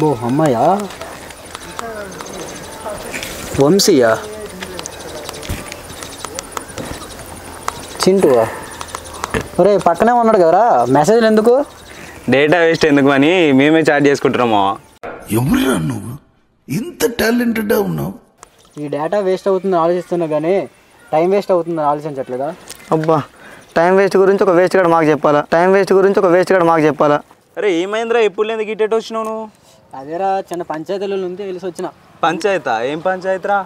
అబ్బో అమ్మాయా వంశీయా చింటువా ఒరే పక్కనే ఉన్నాడు కదరా మెసేజ్లు ఎందుకు డేటా వేస్ట్ ఎందుకు అని మేమే చాట్ చేసుకుంటున్నాము ఎవరురా నువ్వు ఇంత టాలెంటెడ్ ఉన్నావు ఈ డేటా వేస్ట్ అవుతుందని ఆలోచిస్తున్నా కానీ టైం వేస్ట్ అవుతుందని ఆలోచించట్లేదా అబ్బా టైం వేస్ట్ గురించి ఒక వేస్ట్ గాడు మాకు చెప్పాలా అరే ఏమైందిరా ఎప్పుడు లేదు గిట్టేట్ వచ్చినావు నువ్వు అదేరా చిన్న పంచాయతీలో ఉంది తెలిసి వచ్చిన పంచాయతా ఏం పంచాయతీరా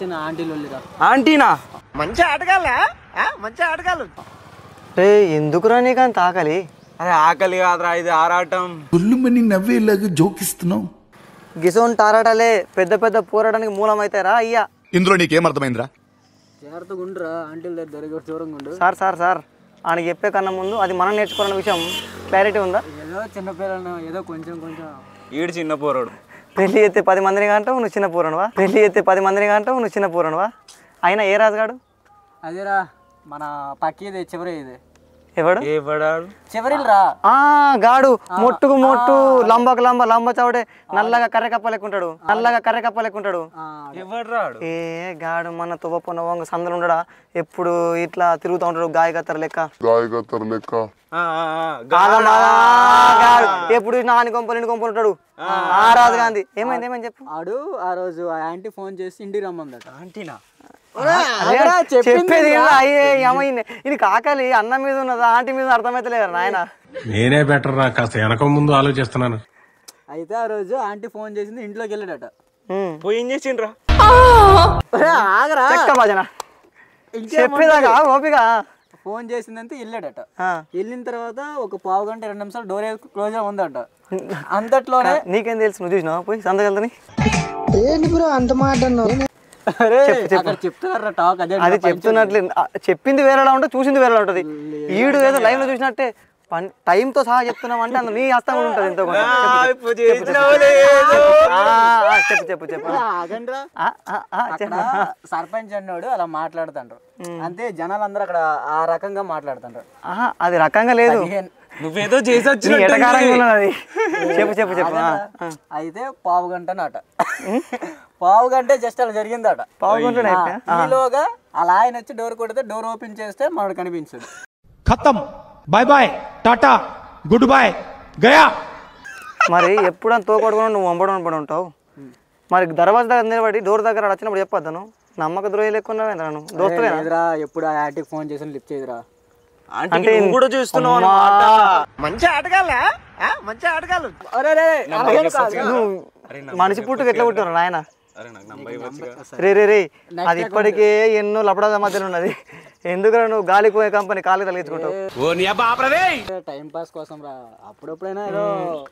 చిన్న ఆంటీలు ఆంటీనా మంచి ఆటగాళ్ళు రే ఎందుకురా నీకు అంత ఆకలి అరే ఆకలి కాదురా ఇది ఆరాటం గుల్లుమని నవ్వేలాగా జోకిస్తున్నావు గిసోన్ టారాటాలే పెద్ద పెద్ద పోరాటానికి మూలం అవుతారా అయ్యా ఇందులో నీకేమర్థమైందిరా జాగ్రత్తగా ఉండరా ఆంటీల దగ్గర దూరంగా ఉండు సార్ ఆయనకి చెప్పే కన్నా ముందు అది మనం నేర్చుకోవాలన్న విషయం క్లారిటీ ఉందా ఏదో చిన్నపిల్లలను ఏదో కొంచెం ఈడు చిన్న పోరాడు పెళ్లి చేస్తే 10 మందిని అంటావు నువ్వు చిన్న పోరనువా అయినా ఏ రాజుగాడు అదేరా మన పక్కిదే చివరి ఇది ఎవడు చివరిరా గాడు మొట్టుకు మొట్టు లంబ చౌడే నల్లగా కర్రె కప్పలేకుంటాడు ఏ గాడు మన తువ్వపొన్న వంగ సందలు ఉండడా ఎప్పుడు ఇట్లా తిరుగుతూ ఉంటాడు గాయకత్తర లెక్క ఎప్పుడు నాని కొంపలు ఉంటాడు ఆ రాజు గాంధీ ఏమైంది చెప్పు ఆడు ఆ రోజు ఆ ఆంటీ ఫోన్ చేసి ఇంటికి రమ్మందట ఆంటీనా చెప్పేది ఏమైంది ఇది కాకలి అన్నం మీద ఉన్నదా ఆంటీ మీద అర్థమైతలేదు నాయన నేనే బెటర్ రా కాస్త వెనక ముందు ఆలోచిస్తున్నాను అయితే ఆ రోజు ఆంటీ ఫోన్ చేసింది ఇంట్లోకి వెళ్ళాడట పోయి ఏం చేసిండ్రా ఆగరా చెప్పేదాకా ఓపిక ఫోన్ చేసిందంటే వెళ్ళాడట వెళ్ళిన తర్వాత ఒక పావు గంట 2 నిమిషాలు డోర్ క్లోజ్ ఉందట అంతట్లోనే నీకేం తెలుసు నువ్వు చూసినా పోయి సంతకెళ్తాని అంత మాట చెప్తున్నారా టాక్ అదే అది చెప్తున్నట్లే చెప్పింది వేరేలా ఉంటుంది చూసింది వేరేలా ఉంటది ఈడు ఏదో లైవ్ లో చూసినట్టే టైంతో సహా చెప్తున్నాం అంటే అందులో నీ హస్తం కూడా ఉంటుంది ఎంతో చెప్పు సర్పంచ్ అన్నాడు అలా మాట్లాడుతుండ్రు అంతే జనాలు అందరూ అక్కడ ఆ రకంగా మాట్లాడుతుండ్రు అది రకంగా లేదు నువ్వేదో చేసొచ్చు చెప్పు అయితే పావు గంట జస్ట్ అలా జరిగిందట పావు గంట ఈలోగా అలా ఆయన వచ్చి డోర్ కొడితే డోర్ ఓపెన్ చేస్తే మనకు కనిపించాడు ఖతం బాయ్ బాయ్ టాటా గుడ్ బాయ్ గయా మరి ఎప్పుడు అంత తోకొడుకుని నువ్వు వంపడం ఉంటావు మరి దర్వాజా దగ్గర నిలబడి డోర్ దగ్గర వచ్చినప్పుడు చెప్పొద్దాను నమ్మక ద్రోహి లేకున్నావేంద్రా నువ్వు దోస్తులేరా ఎప్పుడు ఆ ఆంటీకి ఫోన్ చేసి లిఫ్ట్ చేయదురా అంటే కూడా చూస్తున్నావు మంచి ఆటగాళ్ళ మనిషి పుట్టుకు ఎట్లా పుట్టారు నాయన రే అది ఇప్పటికే ఎన్నో లపడాల మధ్యలో ఉన్నది ఎందుకంటే నువ్వు గాలికి పోయే కంపెనీ కాలు తగిలించుకుంటావు టైం పాస్ కోసం రా అప్పుడప్పుడైనా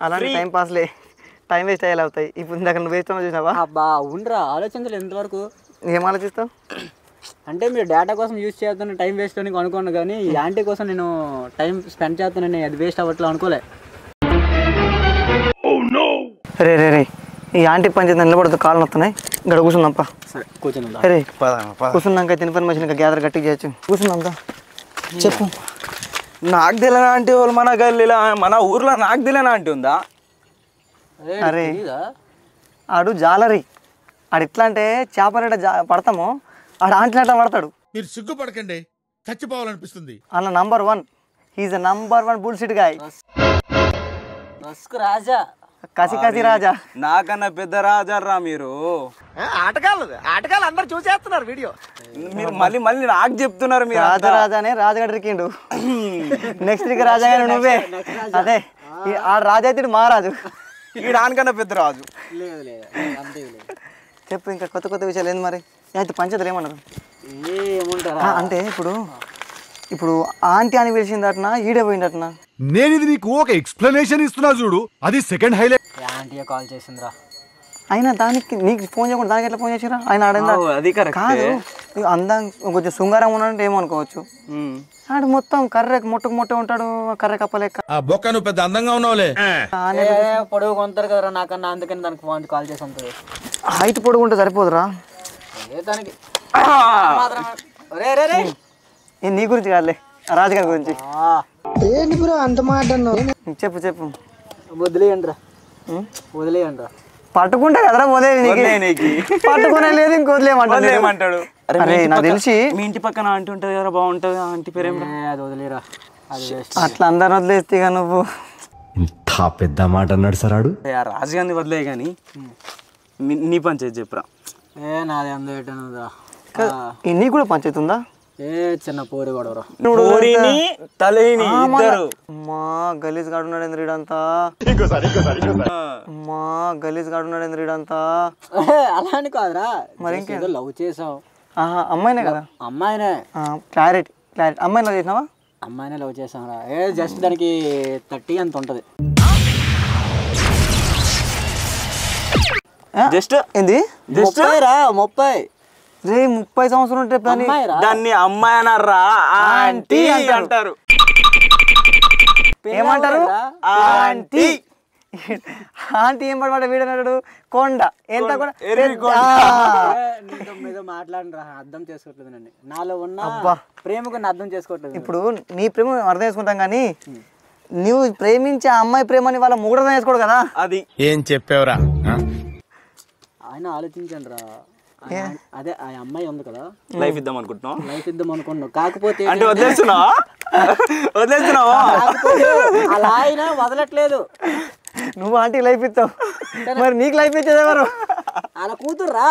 అలాంటి టైం పాస్లే టైం వేస్ట్ అయ్యేలా అవుతాయి ఇప్పుడు ఇందాక నువ్వు వేస్ట్ చూసినావా అబ్బా ఉండరా ఆలోచించలేదు ఎంతవరకు ఏం ఆలోచిస్తావు అంటే మీరు డేటా కోసం యూజ్ చేస్తాను టైం వేస్ట్ అని అనుకోను కానీ ఈ ఆంటీ కోసం నేను టైం స్పెండ్ చేస్తానని అది వేస్ట్ అవ్వట్లే అనుకోలే రే ఈ ఆంటీ పంచాయతీ నిలబడుతూ కాళ్ళు నొస్తున్నాయి ఇక్కడ కూర్చుందాంపా సరే కూర్చుందా రే కూర్చున్నాక ఇన్ఫర్మేషన్ ఇంకా గ్యాదర్ గట్టి చేయొచ్చు కూర్చుందాంపా చెప్పు నాకు తెలియని ఆంటీ వాళ్ళు మన గల్లీలో మన ఊర్లో నాకు తెలియని ఆంటీ ఉందా అరే ఆడు జాలరీ ఆడు ఎట్లా అంటే చేపలేట పడతామో ఆడు ఆంటీలాట పడతాడు మీరు సిగ్గుపడకండి చచ్చిపోవాలనిపిస్తుంది అన్న number 1 he's the number 1 bullshit guy Raja కసి రాజా నాకన్నా పెద్ద రాజారా మీరు ఆటగాళ్ళు అందరు చూసేస్తున్నారు వీడియో మీరు మళ్ళీ నాకు చెప్తున్నారు మీరు రాజానే రాజగడ్రికిండు నెక్స్ట్ వీక్ రాజాగానే నువ్వే అదే ఆ రాజు అయితే మహారాజు ఈ దానికన్నా పెద్ద రాజు చెప్పు ఇంకా కొత్త విషయాలు ఏంది మరి అయితే పంచదలు ఏమన్నారు అంటే ఇప్పుడు ఆంటీ అని పిలిచిందటనా ఈడే పోయిందటనా నేను ఇది నీకు ఒక ఎక్స్ప్లెనేషన్ ఇస్తున్నా చూడు అది సెకండ్ హైలైట్ ఆంటీ కాల్ చేసిందిరా అయినా దానికి నీకు ఫోన్ చేయకుండా దానికి ఎట్లా ఫోన్ చేసిరా ఆయన ఆడిందా కాదు అందం కొంచెం శృంగారం ఉన్నట్టు ఏమనుకోవచ్చు ఆడు మొత్తం మొట్టుకు ఉంటాడు కర్రె కప్పలేక బొక్క నువ్వు పెద్ద అందంగా ఉన్నావులే పొడుగు కొంటారు కదరా నాకన్నా అందుకని దానికి ఫోన్ కాల్ చేసి ఉంటుంది హైట్ పొడుగుంటే సరిపోదురా దానికి నీ గురించి కాదులే రాజుగారి గురించి అంత మాట చెప్పు వదిలేయండిరా వదిలేయండి. పట్టుకుంటే కదరా వదిలేనికి పట్టుకునే లేదు ఇంక వదిలేయమంటాడు. అరే నాకు తెలిసి మీ ఇంటి పక్కన ఆంటీ ఉంటుంది కదా, బాగుంటుంది. ఆంటీ పేరు అది వదిలేరా, అది వేస్ట్. అట్లా అందరు వదిలేస్తే ఇక నువ్వు ఇంత పెద్ద మాట అన్నాడు సరాడు. రాజుగాంధీ వదిలే కానీ నీ పంచాయతీ చెప్పురా. నాది అందు పెట్టనుదా, నీకు కూడా పంచాయతీ ఉందా? చిన్న పోరి గొడవరా. మా గలీజ్ గాడున్నాడు ఎందుకంతా, మా గలీజ్ గాడున్నాడు ఎందుకంతా. అలాని కాదురా, మరి ఇంకేదో లవ్ చేసావు. అమ్మాయినే కదా? అమ్మాయినే. క్లారిటీ అమ్మాయిని లవ్ చేసినావా? అమ్మాయినే లవ్ చేసాం రా. జస్ట్ దానికి 30 అంత ఉంటది. జస్ట్ ఏంది 30 రా, 30. రే 30 సంవత్సరం ఉంటే దాన్ని అమ్మాయి అన్నారా, ఆంటీ అంటారు. ఏమంటారు? ఆంటీ. ఆంటీ ఏం పడమాట వీడన్నాడు కొండ ఎంత కూడా నీతో మాట్లాడినరా, అర్థం చేసుకోవట్లేదు నన్ను. నాలో ఉన్న ప్రేమకు అర్థం చేసుకోవట్లేదు. ఇప్పుడు నీ ప్రేమ అర్థం చేసుకుంటాం కానీ నువ్వు ప్రేమించే అమ్మాయి ప్రేమని వాళ్ళ ముగ్గురు అర్థం చేసుకోడు కదా. అది ఏం చెప్పావురా? ఆయన ఆలోచించండి రా. అదే ఆ అమ్మాయి ఉంది కదా, లైఫ్ ఇద్దాం అనుకుంటున్నావు. లైఫ్ ఇద్దాం అనుకున్నావు, కాకపోతే అంటే వదిలేస్తున్నావా? అలా అయినా వదలట్లేదు. నువ్వు ఆంటీ లైఫ్ ఇస్తావు, మరి నీకు లైఫ్ ఇచ్చేది ఎవరు? అలా కూతురు రా.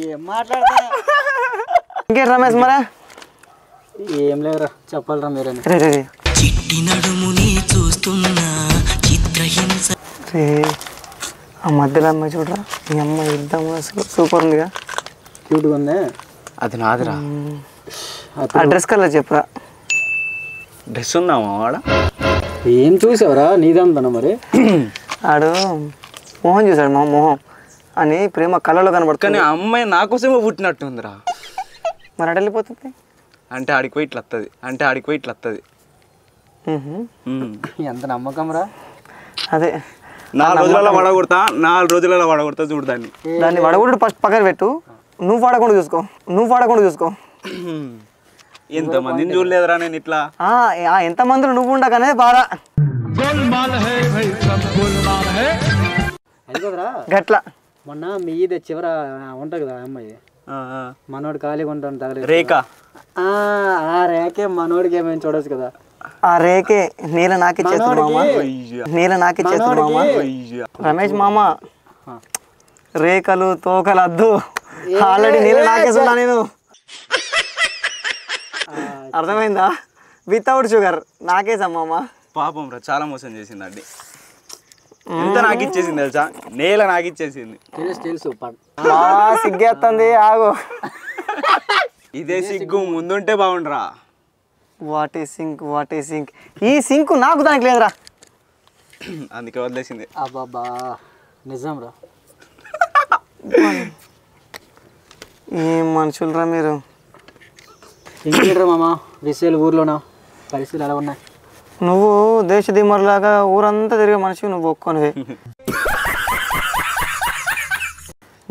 ఏం మాట్లాడతా. ఇంకేం రమేష్ మరా? ఏం లేదురా, చెప్పాలరా మీరని. రే ఆ మధ్యలో అమ్మాయి చూడరా, ఈ అమ్మాయి ఇద్దాం సూపర్ ఉందిగా, క్యూట్గా ఉంది. అది నాదిరా. ఆ డ్రెస్ కలర్ చెప్పురా. డ్రెస్ ఉందామా వాడ? ఏం చూసావురా నీదంతా? మరి ఆడు మోహన్ చూసాడు, మా మోహన్ అని ప్రేమ కళ్ళలో కనబడుతుంది. కానీ అమ్మాయి నా కోసమే పుట్టినట్టుందిరా. మరి అటు వెళ్ళిపోతుంది అంటే ఆడికి పోయి ఇట్లా వస్తుంది. ఎంత నమ్మకం రా. అదే 4 రోజులలో వడగొడతా చూడు దాన్ని. దాన్ని వడగొడు ఫస్ట్ పక్కన పెట్టు, నువ్వు వాడకుండా చూసుకో. ఎంతమందిని చూడలేదురా నేను ఇట్లా. ఎంత మందిలో నువ్వు ఉండగానే బాధ గట్ల. మొన్న మీదే చివర ఉంటుంది కదా అమ్మాయి, మనోడు ఖాళీగా ఉంటాను తగలేదు రేఖ. ఆ రేఖే మనోడికి ఏమైనా చూడొచ్చు కదా. ఆ రేఖే నీళ్ళ నాకిచ్చేస్తుంది మామ, నీళ్ళ నాకిచ్చేస్తుంది మామ. రమేష్ మామ రేఖలు తోకలు అద్దు, ఆల్రెడీ నీళ్ళ నాకేస్తున్నా నేను. అర్థమైందా? వితౌట్ షుగర్ నాకేసా మామ. పాపం రా, చాలా మోసం చేసింది అండి. ఎంత నాకు ఇచ్చేసింది తెలుసా, నేల నాకు ఇచ్చేసింది. తెలుసు సిగ్గేస్తుంది, ఆగు. ఇదే సిగ్గు ముందుంటే బాగుండరా. వాట్ ఈ సింక్, ఈ సింక్ నాకు దానికి లేదురా, అందుకే వదిలేసింది. అబ్బాబా నిజం రా. ఏం మనుషులరా మీరు. ఇంకేంట్రా మామ విషయాలు ఊర్లోనా పరిస్థితులు ఎలా ఉన్నాయి? నువ్వు దేశ దిమ్మర్లాగా ఊరంతా తిరిగే మనిషి నువ్వు ఒక్కొనివే.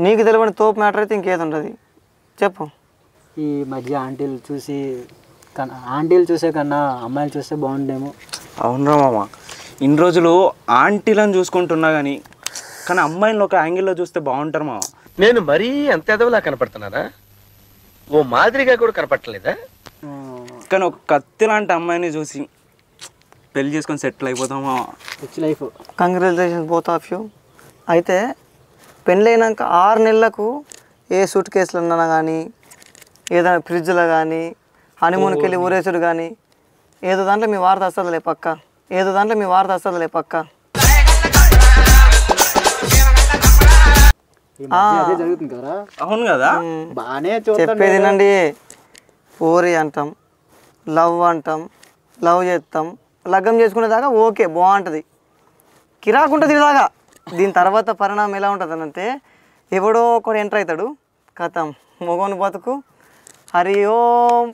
నీకు తెలియని తోపు మ్యాటర్ అయితే ఇంకేది ఉంటుంది చెప్పు. ఈ మధ్య ఆంటీలు చూసే కన్నా అమ్మాయిలు చూస్తే బాగుండేమో. అవునరా మామ, ఇన్ని రోజులు ఆంటీలను చూసుకుంటున్నా కానీ అమ్మాయిలను ఒక యాంగిల్లో చూస్తే బాగుంటారు మామ. నేను మరీ అంత ఎదవలా కనపడుతున్నారా? ఓ మాదిరిగా కూడా కనపడలేదా? కానీ ఒక కత్తి లాంటి అమ్మాయిని చూసి పెళ్లి చేసుకొని సెటిల్ అయిపోతామా. Rich life. Congratulations both of you. అయితే పెళ్ళైనాక 6 నెలలకు ఏ సూట్ కేసులు ఉన్నా కానీ, ఏదైనా ఫ్రిడ్జ్లో కానీ, హనీమూన్కి వెళ్ళి ఊరేసుడు కానీ, ఏదో దాంట్లో మీ వార్త వస్తుందిలే పక్క. జరుగుతుంది కదా. అవును కదా, బాగానే చెప్పేదినండి. ఓరి అంటాం, లవ్ అంటాం, లవ్ చేస్తాం, లగ్గం చేసుకునేదాకా ఓకే బాగుంటుంది, కిరాకుంటుంది ఇలాగా. దీని తర్వాత పరిణామం ఎలా ఉంటుంది అంటే ఎవడో ఒకడు ఎంటర్ అవుతాడు, కథం మొగోని బతుకు హరి ఓం,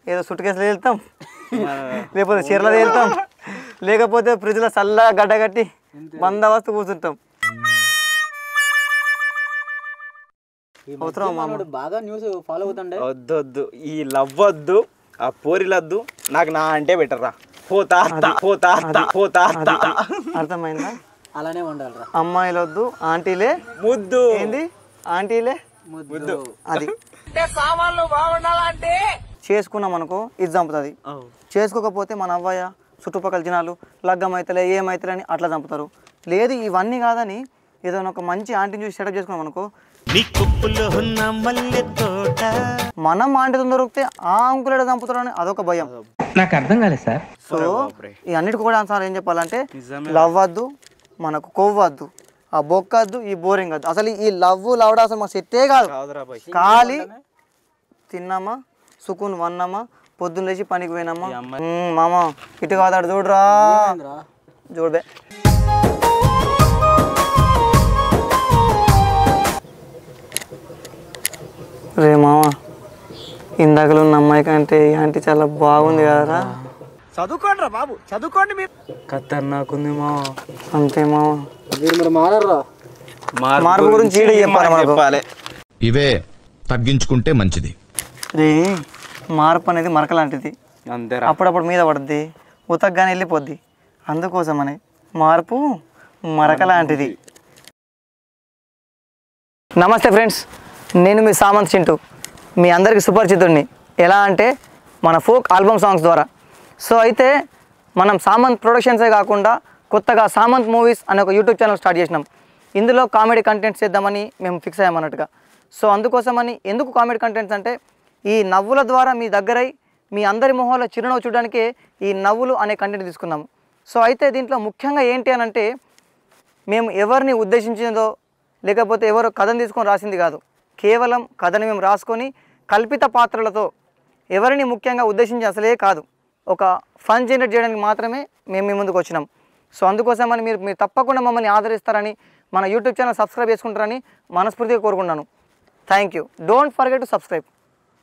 ఏదో సుట్టు కేసులు వెళ్తాం, లేకపోతే చీరలో వెళ్తాం, లేకపోతే ఫ్రిడ్జ్లో చల్లగా గడ్డ కట్టి బందోబస్తు కూర్చుంటాం. బాగా న్యూస్ ఫాలో అవుతుండే. వద్దు ఈ లవ్ వద్దు, ఆ పోరిలొద్దు, నాకు నా అంటే బెటర్ రా. అర్థమైందా? అలానే ఉండాలిరా. అమ్మాయిలు వద్దు, ఆంటీలే ముద్దు. ఏంది ఆంటీలే ముద్దు. అది చేసుకున్నాం అనుకో ఇది చంపుతుంది. చేసుకోకపోతే మన అవ్వయ్య చుట్టుపక్కల జనాలు లగ్గం అవుతలే ఏమవుతలే అని అట్లా చంపుతారు. లేదు ఇవన్నీ కాదని ఏదైనా ఒక మంచి ఆంటీని చూసి సెటప్ చేసుకున్నాం అనుకో, మనం ఆంటీ దొరికితే ఆ అంకులు చంపుతారు అని అదొక భయం. నాకు అర్థం కాలేదు సార్. సో ఈ అన్నిటికి కూడా ఆన్సర్ ఏం చెప్పాలంటే లవ్ వద్దు, మనకు కొవ్వు వద్దు, ఆ బొక్క వద్దు, ఈ బోరింగ్ వద్దు. అసలు ఈ లవ్డా అసలు మాకు సెట్టే కాదు. ఖాళీ తిన్నామా, సుకున్ వన్నామా, పొద్దున్న లేచి పనికి పోయినామా. మామ ఇటు కాదాడు చూడరా, చూడబే. రే మామ, ఇందాకలో ఉన్న అమ్మాయి కంటే ఈ ఆంటీ చాలా బాగుంది కదరా. చదువుకోండి రా బాబు, చదువుకోండి మీరు. ఖతర్నాకుంది మా. అంతే మామ. మీరు మరి మారరా. మార్పు గురించి ఈడ చెప్పాలి మనకు. ఇవే తగ్గించుకుంటే మంచిది. రే మార్పు అనేది మరక లాంటిది. అంతేరా. అప్పుడప్పుడు మీద పడుద్ది, ఉతకగానే వెళ్ళిపోద్ది. అందుకోసమని మార్పు మరక లాంటిది. నమస్తే ఫ్రెండ్స్, నేను మీ సామంత్ చింటూ, మీ అందరికీ సుపరిచితుడిని. ఎలా అంటే మన ఫోక్ ఆల్బమ్ సాంగ్స్ ద్వారా. సో అయితే మనం సామంత్ ప్రొడక్షన్సే కాకుండా కొత్తగా సామంత్ మూవీస్ అనే ఒక యూట్యూబ్ ఛానల్ స్టార్ట్ చేసినాం. ఇందులో కామెడీ కంటెంట్స్ చేద్దామని మేము ఫిక్స్ అయ్యామన్నట్టుగా. సో అందుకోసమని ఎందుకు కామెడీ కంటెంట్స్ అంటే ఈ నవ్వుల ద్వారా మీ దగ్గరై మీ అందరి మొహాల్లో చిరునవ్వు చూడడానికే ఈ నవ్వులు అనే కంటెంట్ తీసుకున్నాము. సో అయితే దీంట్లో ముఖ్యంగా ఏంటి అని అంటే మేము ఎవరిని ఉద్దేశించిందో లేకపోతే ఎవరో కథను తీసుకొని రాసింది కాదు. కేవలం కథని మేము రాసుకొని కల్పిత పాత్రలతో ఎవరిని ముఖ్యంగా ఉద్దేశించి అసలే కాదు, ఒక ఫన్ జనరేట్ చేయడానికి మాత్రమే మేము మీ ముందుకు వచ్చినాం. సో అందుకోసమని మీరు తప్పకుండా మమ్మల్ని ఆదరిస్తారని, మన యూట్యూబ్ ఛానల్ సబ్స్క్రైబ్ చేసుకుంటారని మనస్ఫూర్తిగా కోరుకున్నాను. Thank you. Don't forget to subscribe.